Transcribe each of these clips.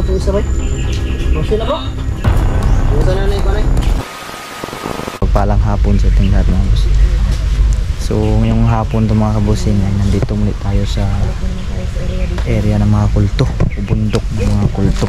na ito isa ba? Kasi na bro. Bukasan na na ikaw na. Pagpalang hapon sa ating lahat mga boss. So ngayong hapon ito mga kabusing ay nandito muli tayo sa area ng mga kulto o bundok ng mga kulto.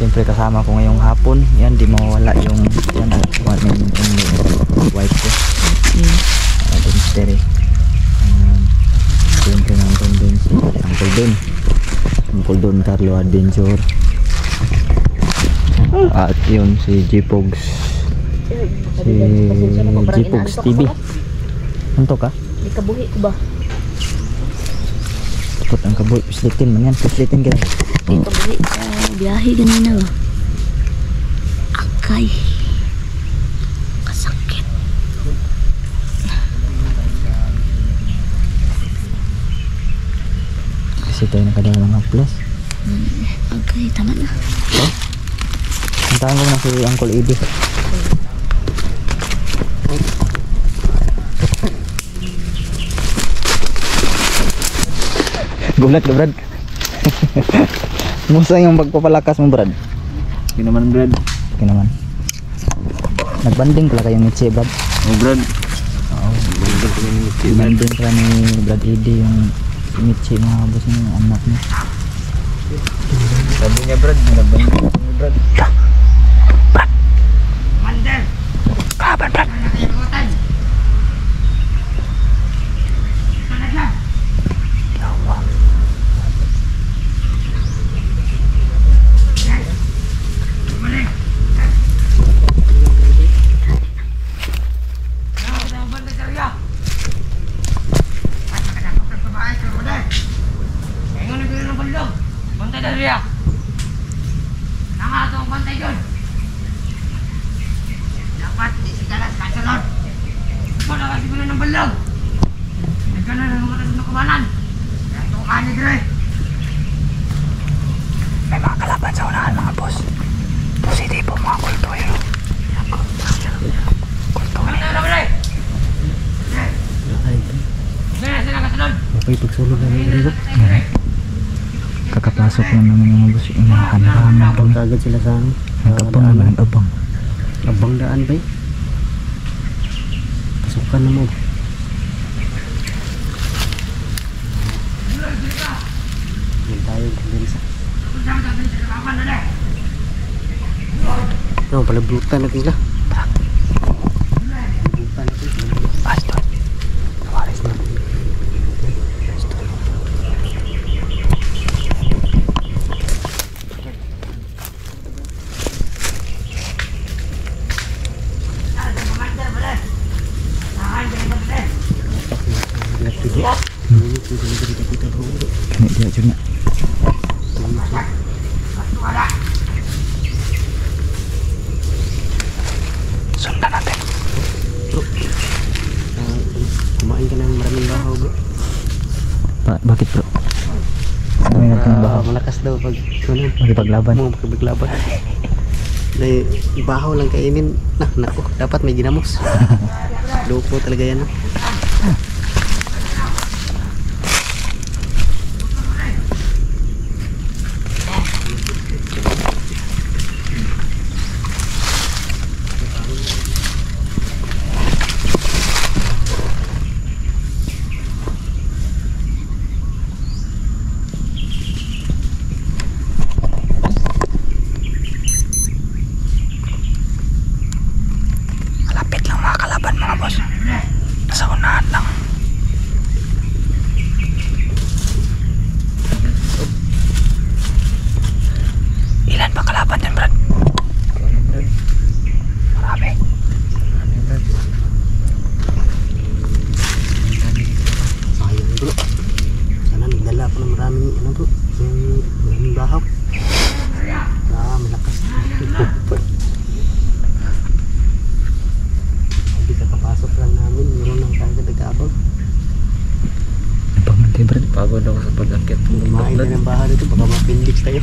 Siyempre kasama ko ngayong hapon, yan di mawala yung yan white ko. Dunstery. Siyempre nandun din si Uncle Don Carlo Adventure. At yun si G-Pogs. Si G-Pogs TV. Anto ka? Di kabuhi ko ba? Takot ang kabuhi. Pislitin man yan. Pislitin ka. Di kabuhi sa biyahe ganina ba? Akay. Kasakit. Kasi tayo nakadala ng plus. Akay, tama na. Oh? Antahan ko na si Uncle Eddie. Gulat ka Brad. Musa yung pagpapalakas mo Brad. Okay naman Brad. Okay naman. Nagbanding pala kayo ni Che Brad. Oh Brad. Oo. Nagbanding pala ni Brad Eddie yung si Michi mga boss niya, yung anak niya. Sabi niya Brad, nagbanding ni Brad. Brad! Mander! Kaban Brad! May mga kalaban sa unahan mga boss. Positibo mga kulto yun. Kulto yun. Okay, pagsulog na rin. Kakapasok lang naman yung mga boss. Inahan-ahan doon. Kagad sila sa ano? Nagkapang naman ang abang. Abang daan ba eh? Pasukan na mo. Yan tayo din sa. No, pala blutan natin sila. Blutan natin sila. Aston. Nawaris na. Aston. Kami dia juga. Sundan natin. Bro, kumain ka ng maraming bahaw bro. Bakit bro? Ano yung nagtrabaho? Malakas daw pag Makipaglaban. Makipaglaban. Dahil bahaw lang kainin. Naku, dapat may ginamos. Loko talaga yan. Malapit lang mga kalaban mga boss. Nasa unahan lang. Ilan ba kalaban din Brad? Marami. Sayang bro. Sana nagdala ko ng maraming ano bro. Yung bahaw. Malakas. Hindi kakapasok lang namin. Meron lang tayo nag-aabang. Pamantay Brad. Pagod ako sa pag-akit. Kumain na ng bahay dito. Baka mapindix tayo.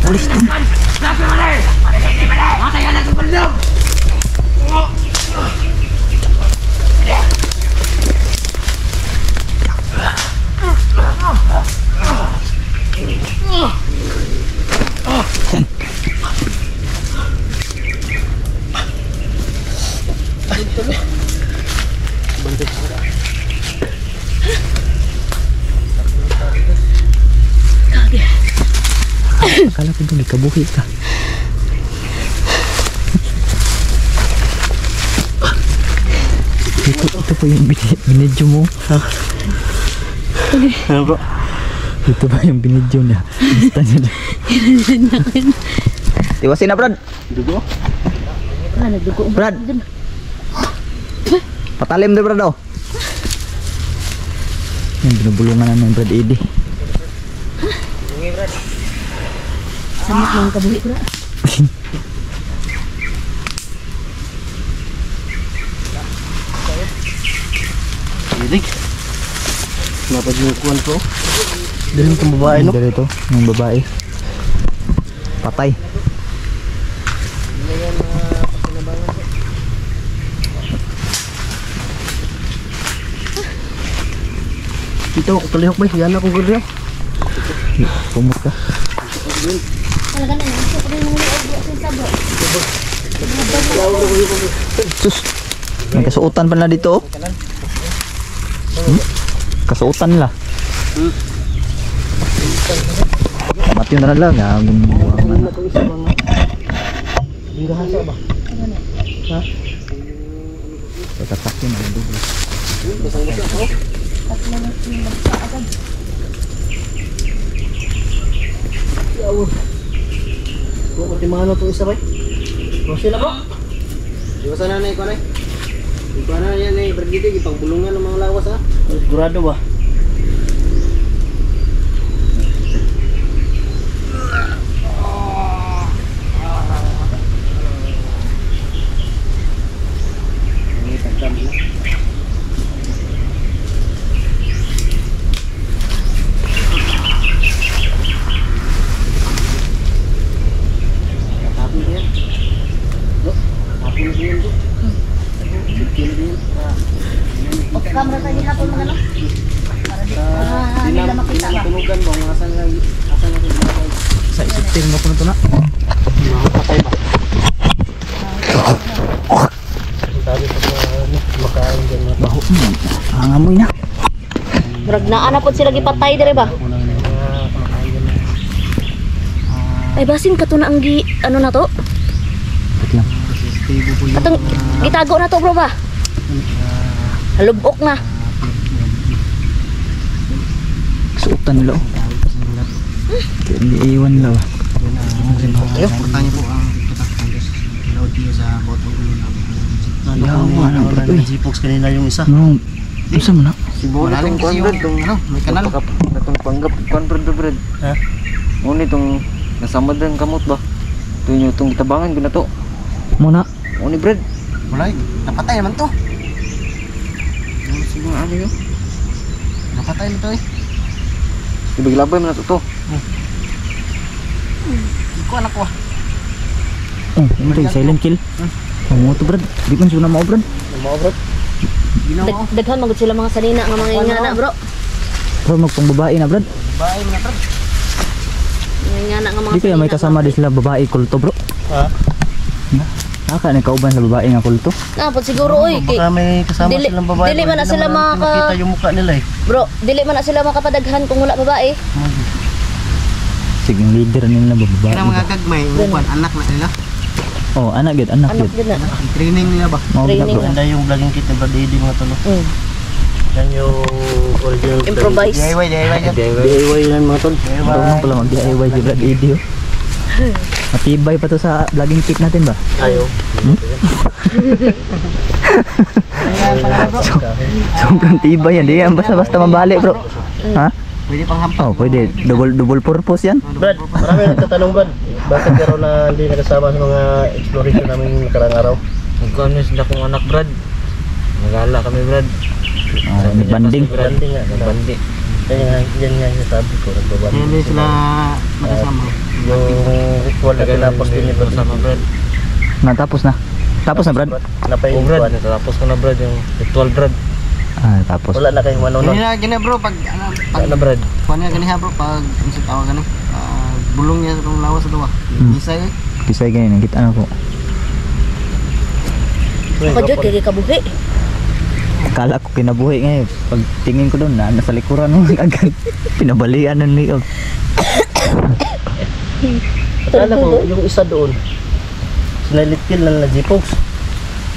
pulis to. Akala ko doon, ikabuhi ka. Ito po yung binidyo mo. Ano bro? Ito ba yung binidyo niya? Basta niya. Tiwasin na, Brad. Dugo? Nagdugo. Brad. Patalim din, Brad, oh. Yung binubulungan namin, Brad Edie. Samot ng kabuhi ko na. Irig. Kenapa jukuan bro? Dali itong babae no? Dali ito, yung babae. Patay. Dito ako talihok ba? Yan akong gulyo. Pumot ka. Talaga na yun. Ito rin mga liog sa sabo. Sus. May kasuotan pa na dito, oh. Kasuotan nila. Mati na lang. Binahasa ba? Ha? Tatakin na dugo. Kung matimano itong isa ba? Kung sila po? Iwasan na na ikaw na eh. Ikaw na yan eh. Bergiti, ipagbulungan ng mga lawas ha. Sigurado ba? Kamera tayo hapon mga no? Para di nila makita ba? Tunugan ba? Asan na Sa isipin mo ko na ito na. makapatay ba? Sabi ko makain dyan mga Baho. Hangamoy na. Murag naa po sila gipatay dire ba? unang kumakain dyan. Ay basin kato na ang ano na to? Wait lang. Stable po yun. Katong itago na to bro ba? Halubok na. Kasuotan nila, oh. Kaya iniiwan nila, oh. Ayun, portanya po ang load niyo sa bottom ko yun. Yawa na, bro, eh. G-Fox kanina yung isa. No, isa mo na. Siguro itong convert, ano, may kanal. Itong panggap convert to bread. Ha? Ngunit itong nasamad ng kamot ba? Ito yung itong gitabangan binato. Muna. Ngunit bread. Wala, napatay naman to. Siguro ano yun? Napatay na to eh. Ibaglabay mo na ito. Hindi ko anak ko ah. Oh, ano to, silent kill. Oh, to, Brad. Di man siya na mo, Brad. Mga bro. Ginawa ko. Daghan magud sila mga sanina nga mga ingana bro. Bro, magpang babae na, Brad. Bahay mo na to. Mga ingana nga mga Di kaya may kasama din sila babae kulto, bro. Ha? Naka na kauban sa babae nga kulto. Napod siguro oy kay Baka may kasama Dili- silang babae. dili man na Hindi sila naman maka- nakita yung mukha nila eh. bro, dili man na sila makapadaghan kung wala babae. Sige, leader nila babae. Kaya mga gagmay, upan, anak na nila. Oh, anak gid, anak Anak gid. gid na. Ang training nila ba? Mao gid, Training bro. Ganda yung vlogging kit ng Brad Eddie mga tulo. Yan yung original. Improvise. DIY yan. DIY. DIY yan mga tol. Marunong pala mag-DIY si Brad Eddie, oh. Matibay pa to sa vlogging kit natin ba? Ayaw. Sobrang tibay yan. Di yan basta-basta mabalik, bro. Ha? Pwede pang hampa. Oh, pwede. Double purpose yan. Brad, marami nagtatanong Brad. Bakit ka raw na hindi nakasama sa mga exploration namin nakarang araw? Nagkuhan sila kong anak brad. Nagala kami brad. Oh, banding. Branding nga. Nagbandi. Yan nga yung sabi ko, nagbabalik. Hindi sila nakasama. Yung ritual na tinapos din ni Brad sama Brad. Natapos na. Tapos na, Brad? Napay Brad, natapos ko na Brad yung ritual Brad. Ah, tapos. Wala na kayong manonood. Gini bro, pag Ano Brad? kuha niya gani ha bro, pag ano sa tawag ano, bulong niya sa lawas sa duwa. Isay eh. Kisay ganyan, kita na ko. Ako dyan, kaya kabuhi. Akala ko kinabuhi ngayon. Pag tingin ko doon, nasa likuran mo agad. Pinabalian ng liog. Akala ko yung isa doon. Sinilit kill na G-Pox.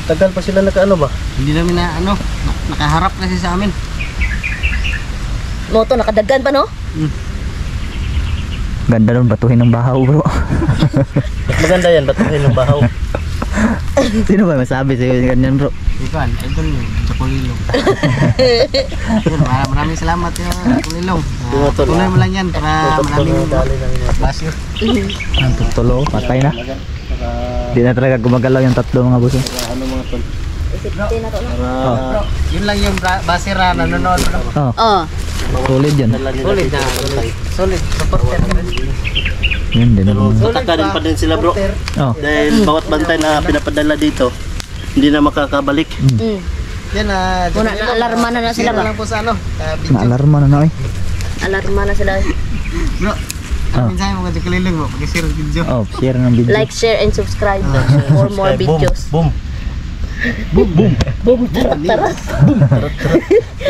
Tagal pa sila nakaano ba? Hindi namin na ano, nakaharap kasi sa amin. Moto, nakadagan pa, no? Ganda doon, batuhin ng bahaw, bro. Maganda yan, batuhin ng bahaw. Sino ba masabi sa'yo ganyan, bro? Ikan, idol yun, Chocolilong. Yun, maraming salamat yun, Chocolilong. Tuloy mo lang yan para maraming basyo. Ang tutulo, patay na. Hindi na talaga gumagalaw yung tatlo mga buso. Ano mga tol? Isipin na to, no? Para Yun lang yung basira na nanonood. Oh, Oh. solid yan. Solid na, solid. Supporter ka rin. Yun din. Pero tatakarin pa din sila bro. Oh, Dahil bawat bantay na pinapadala dito, hindi na makakabalik. Yan Una, naalarma na sila ba? lang po sa ano, video. naalarma na na eh. Alarma na sila. Bro, ano mensahe mo kung Chocolilong mo? Pag-share ng video. Oh, share ng video. Like, share, and subscribe for more videos. Boom. Boom, tara. Boom, tara.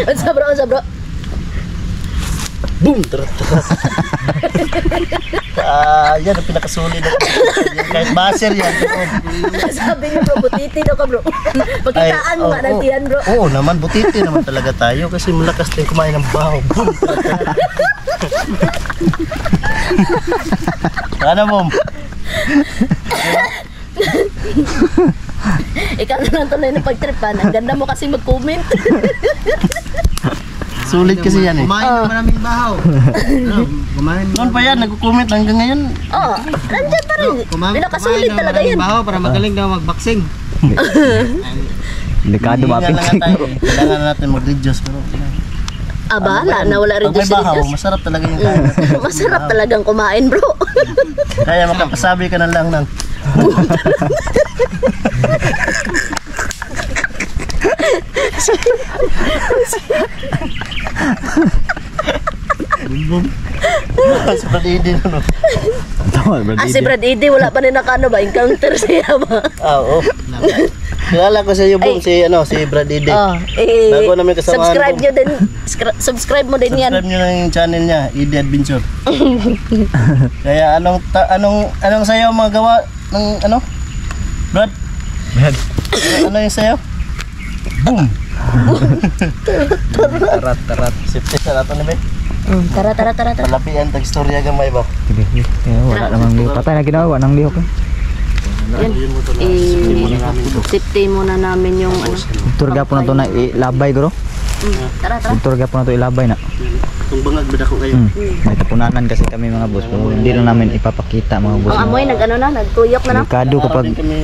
Unsa bro? Boom! Tarat. Yan ang pinakasulit. Kahit baser yan. Sabi niyo bro, butiti daw ka bro. Pagkitaan mo nga ng tiyan bro. Oo naman, butiti naman talaga tayo kasi malakas tayong kumain ng bahaw. Boom! Ano mom? Ikaw na lang tuloy na pagtripan. Ang ganda mo kasi mag-comment. Sulit kasi yan eh. Kumain ng maraming bahaw. Kumain. Noon pa yan, nagko-comment hanggang ngayon. Oo, nandyan pa rin. Pinakasulit talaga yan. Bahaw para magaling daw mag-boxing. Delikado Hihinga lang mapinsin, tayo bro. eh. Kailangan natin mag-reduce pero Abala, nawala rin pag may dyan bahaw, masarap talaga yung kain. Masarap talagang kumain bro. Kaya makapasabi ka na lang ng boom. Si Brad Eddie no. Tama, Brad. Si Brad Eddie, wala pa rin nakano ba? Encounter siya ba? Oo. Kilala ko sa iyo boom si Brad Eddie. Bago namin kasamahan, subscribe Bong. nyo din. Subscribe mo din yan. Subscribe nyo na yung channel niya, Eddie Adventure. Kaya anong sayaw mga gawa ng Brad? Ano yung sayaw? Boom! Tarat. Safety sa nato ni Bay. Tara. Palapian tag istorya gamay ba? Sige. Wala namang lihok. Patay na ginawa, nang lihok eh. Yan. Safety muna namin yung ano. Turga po na to na ilabay, bro. Tara. Turga po na to ilabay na. Kung bangag bada ko kayo. May tapunanan kasi kami mga boss. Pero hindi lang namin ipapakita mga boss. Ang amoy, nagtuyok na na. Delikado Araw kapag din kami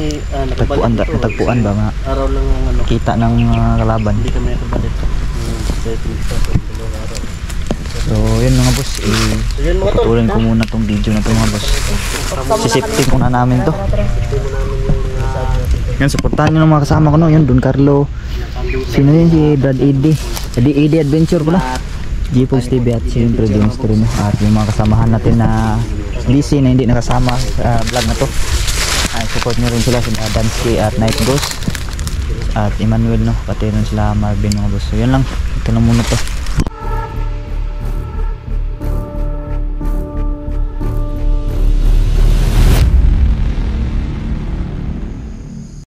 nakabalik dito. tagpuan ba mga Araw lang ang kita ng kalaban. Hindi kami nakabalik. So yun mga boss, So yun mga tol. patuloyin ko muna tong video na to mga boss. Sisipting muna namin to. Yan, supportahan nyo ng mga kasama ko no. Yun, Don Carlo. Sino yun? Si Brad Eddie. Jadi Eddie Adventure pala. G-Post TV at siyempre James Torino. At yung mga kasamahan natin na DC na hindi nakasama sa vlog na to. Ay, support nyo rin sila sila Dansky at Night Ghost. At Emmanuel no. Pati rin sila Marvin mga boss. So yun lang. Ito na muna to.